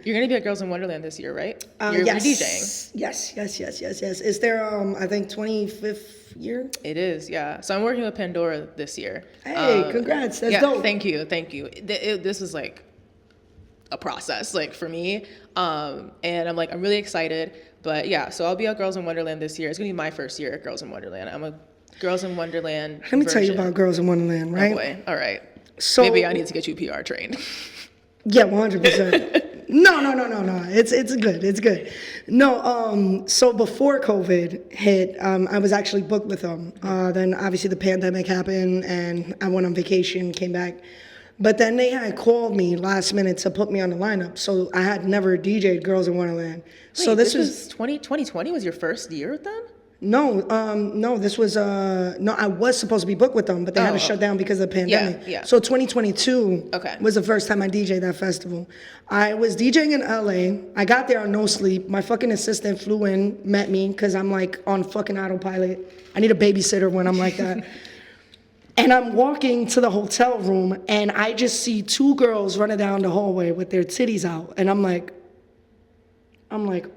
You're gonna be at Girls in Wonderland this year, right? You're Yes. DJing. Yes. Is there, I think, 25th year? It is, yeah. So I'm working with Pandora this year. Hey, congrats. That's dope. Thank you. This is like a process, like for me. And I'm really excited. But yeah, so I'll be at Girls in Wonderland this year. It's gonna be my first year at Girls in Wonderland. I'm a Girls in Wonderland Let me tell you about Girls in Wonderland, right? Oh boy. All right. So maybe I need to get you PR trained. Yeah, 100%. No. It's good. No, so before COVID hit, I was actually booked with them. Then obviously the pandemic happened and I went on vacation, came back. But then they had called me last minute to put me on the lineup. So I had never DJ'd Girls in Wonderland. So this was 2020 was your first year with them? No, this was, I was supposed to be booked with them, but they had to shut down because of the pandemic. Yeah. So 2022 was the first time I DJ'd that festival. I was DJing in LA. I got there on no sleep. My fucking assistant flew in, met me, because I'm like on fucking autopilot. I need a babysitter when I'm like that. And I'm walking to the hotel room, and I just see two girls running down the hallway with their titties out. And I'm like,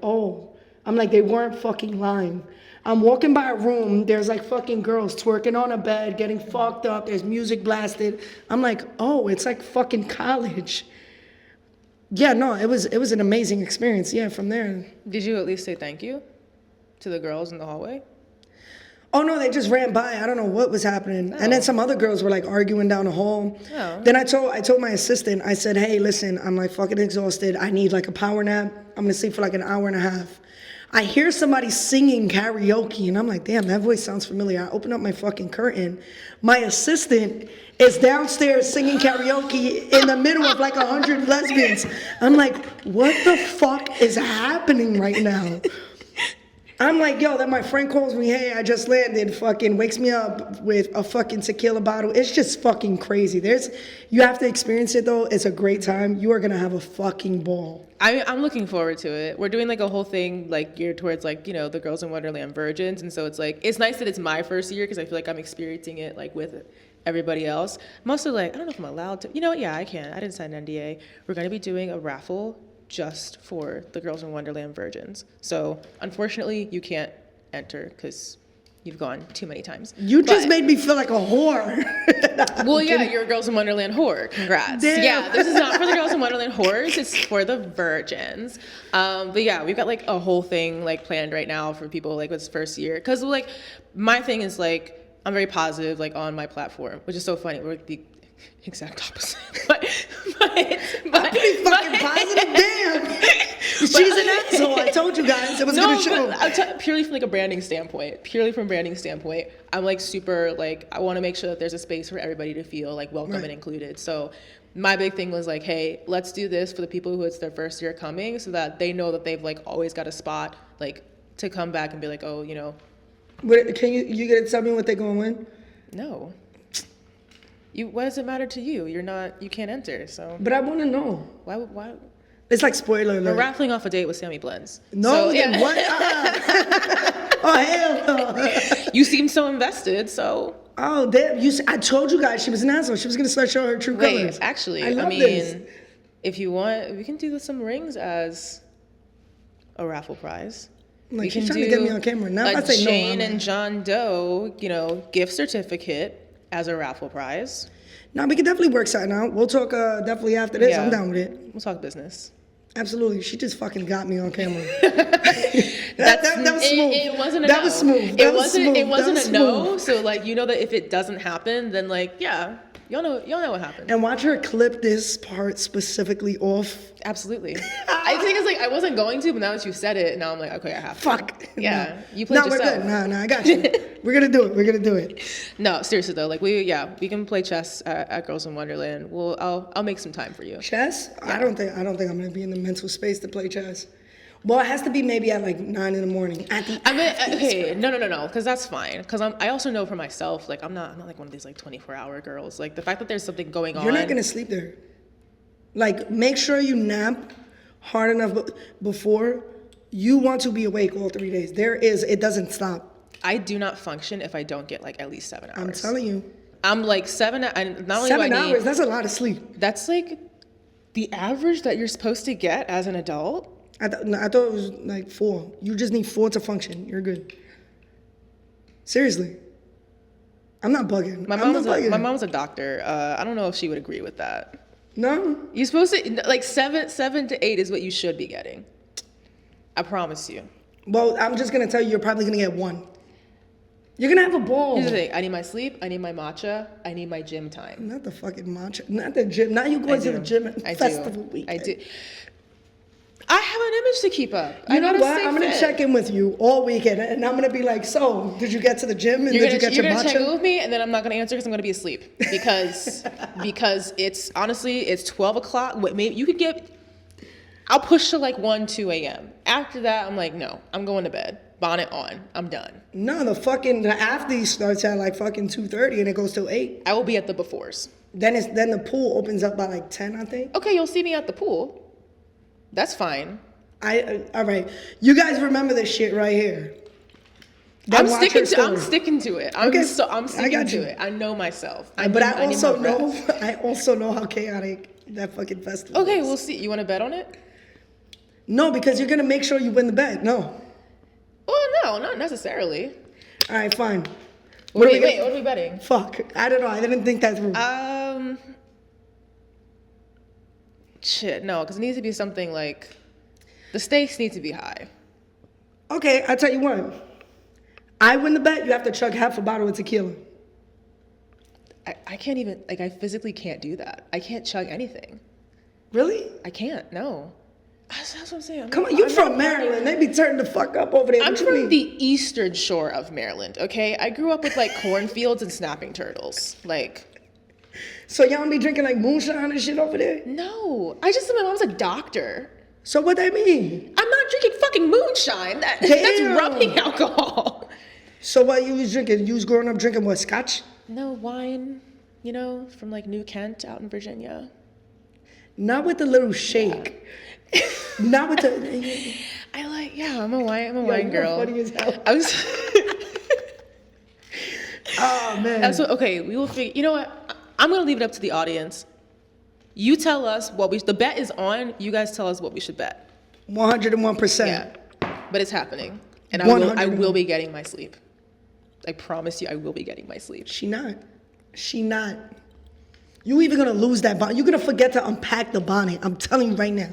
oh. I'm like, they weren't fucking lying. I'm walking by a room, there's like fucking girls twerking on a bed, getting fucked up, there's music blasted. I'm like, oh, it's like fucking college. Yeah, no, it was an amazing experience, yeah, from there. Did you at least say thank you to the girls in the hallway? Oh no, they just ran by. I don't know what was happening. And then some other girls were like arguing down the hall. Oh. Then I told my assistant, I said, hey, listen, I'm like fucking exhausted. I need like a power nap. I'm gonna sleep for like an hour and a half. I hear somebody singing karaoke, and I'm like, damn, that voice sounds familiar. I open up my fucking curtain. My assistant is downstairs singing karaoke in the middle of like 100 lesbians. I'm like, what the fuck is happening right now? I'm like, yo, then my friend calls me, hey, I just landed, fucking wakes me up with a fucking tequila bottle. It's just fucking crazy. You have to experience it though. It's a great time. You are gonna have a fucking ball. I'm looking forward to it. We're doing like a whole thing like geared towards like, you know, the Girls in Wonderland virgins. And so it's like, it's nice that it's my first year because I feel like I'm experiencing it like with everybody else. I'm also like, I don't know if I'm allowed to, you know what? Yeah, I can. I didn't sign an NDA. We're gonna be doing a raffle just for the Girls in Wonderland virgins. So unfortunately you can't enter because you've gone too many times. You just made me feel like a whore. Well, yeah, you're a Girls in Wonderland whore. Congrats. Damn. Yeah, this is not for the Girls in Wonderland whores. It's for the virgins. But yeah, we've got like a whole thing like planned right now for people like with first year. Because like my thing is like I'm very positive like on my platform, which is so funny. We're like the exact opposite. but I'm pretty fucking positive. Damn. She's an asshole. I told you guys it was gonna show. Purely from like a branding standpoint. I'm like super like I want to make sure that there's a space for everybody to feel like welcome and included. So my big thing was like, hey, let's do this for the people who it's their first year coming, so that they know that they've like always got a spot like to come back and be like, oh, you know. Can you gonna tell me what they're gonna win? No. Why does it matter to you? You can't enter. So. But I want to know. Why? It's like spoiler alert. We're raffling off a date with Sammii Blendz. No, so, yeah. what? Oh hell no. You seem so invested, so. Oh damn! I told you guys she was an asshole. She was gonna start showing her true colors. Actually, I mean, this. If you want, we can do some rings as a raffle prize. Like she's trying to get me on camera now. If I say Jane no, and John Doe, gift certificate as a raffle prize. No, we can definitely work something out. We'll talk definitely after this. Yeah. I'm down with it. We'll talk business. Absolutely. She just fucking got me on camera. that was smooth. It wasn't a that no. Was smooth. It wasn't a no. Smooth. So like that if it doesn't happen, then like yeah, y'all know what happened. And watch her clip this part specifically off. Absolutely. I think it's like I wasn't going to, but now that you said it, now I'm like, okay, I have to. Fuck. Yeah. You played yourself. We're good. No, I got you. We're gonna do it. No, seriously though, like we can play chess at Girls in Wonderland. I'll make some time for you. Chess? Yeah. I don't think I'm gonna be in the mental space to play chess. Well, it has to be maybe at like 9 in the morning. Okay, no, because that's fine. Because I also know for myself, like I'm not like one of these like 24-hour girls. Like the fact that there's something going on. You're not gonna sleep there. Like make sure you nap hard enough before you want to be awake all 3 days. It doesn't stop. I do not function if I don't get like at least 7 hours. I'm telling you. I'm like 7. And not only 7 hours. That's a lot of sleep. That's like The average that you're supposed to get as an adult? I thought it was like 4. You just need 4 to function. You're good. Seriously. I'm not bugging. My mom was a doctor. I don't know if she would agree with that. No? You're supposed to, like 7 to 8 is what you should be getting. I promise you. Well, I'm just going to tell you, you're probably going to get 1. You're going to have a ball. Here's the thing. I need my sleep. I need my matcha. I need my gym time. Not the fucking matcha. Not the gym. Not you going to the gym at festival weekend. I do. I have an image to keep up. You know what? I'm going to check in with you all weekend, and I'm going to be like, so, did you get to the gym, and did you get your matcha? You're going to check in with me, and then I'm not going to answer because I'm going to be asleep. Because it's, honestly, it's 12 o'clock. Maybe you could get, I'll push to like 1, 2 a.m. After that, I'm like, no, I'm going to bed. Bonnet on. I'm done. No, the after starts at like fucking 2:30, and it goes till 8. I will be at the befores. Then the pool opens up by like 10, I think. Okay, you'll see me at the pool. That's fine. All right. You guys remember this shit right here. I'm sticking to it. I'm sticking to it. I know myself. But I also know how chaotic that fucking festival is. Okay, we'll see. You want to bet on it? No, because you're going to make sure you win the bet. No. Oh, no, not necessarily. All right, fine. What are we betting? Fuck. I don't know. I didn't think that through. Shit, no, because it needs to be something like, the stakes need to be high. Okay, I'll tell you what. I win the bet, you have to chug half a bottle of tequila. I can't even, like, I physically can't do that. I can't chug anything. Really? I can't, no. That's what I'm saying. Come on, you from Maryland. They be turning the fuck up over there. I'm from the eastern shore of Maryland, okay? I grew up with, like, cornfields and snapping turtles. Like... So y'all don't be drinking, like, moonshine and shit over there? No. I just said my mom's a doctor. So what that mean? I'm not drinking fucking moonshine. That's rubbing alcohol. So what you was drinking? You was growing up drinking what, scotch? No, wine, you know, from, like, New Kent out in Virginia. Not with the little shake. Yeah. Not with the... I'm a wine girl. Funny as hell. Oh, man. Okay, we will figure... You know what? I'm going to leave it up to the audience. You tell us the bet is on. You guys tell us what we should bet. 101%. Yeah, but it's happening. And I will be getting my sleep. I promise you, I will be getting my sleep. She not. You even going to lose that bonnet. You're going to forget to unpack the bonnet. I'm telling you right now.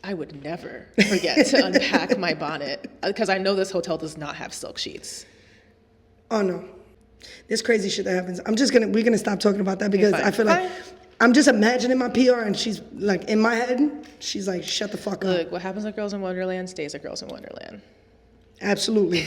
I would never forget to unpack my bonnet because I know this hotel does not have silk sheets. Oh, no. There's crazy shit that happens. We're gonna stop talking about that because I feel like I'm just imagining my PR and she's like in my head, she's like, shut the fuck up. Look, what happens at Girls in Wonderland stays at Girls in Wonderland. Absolutely.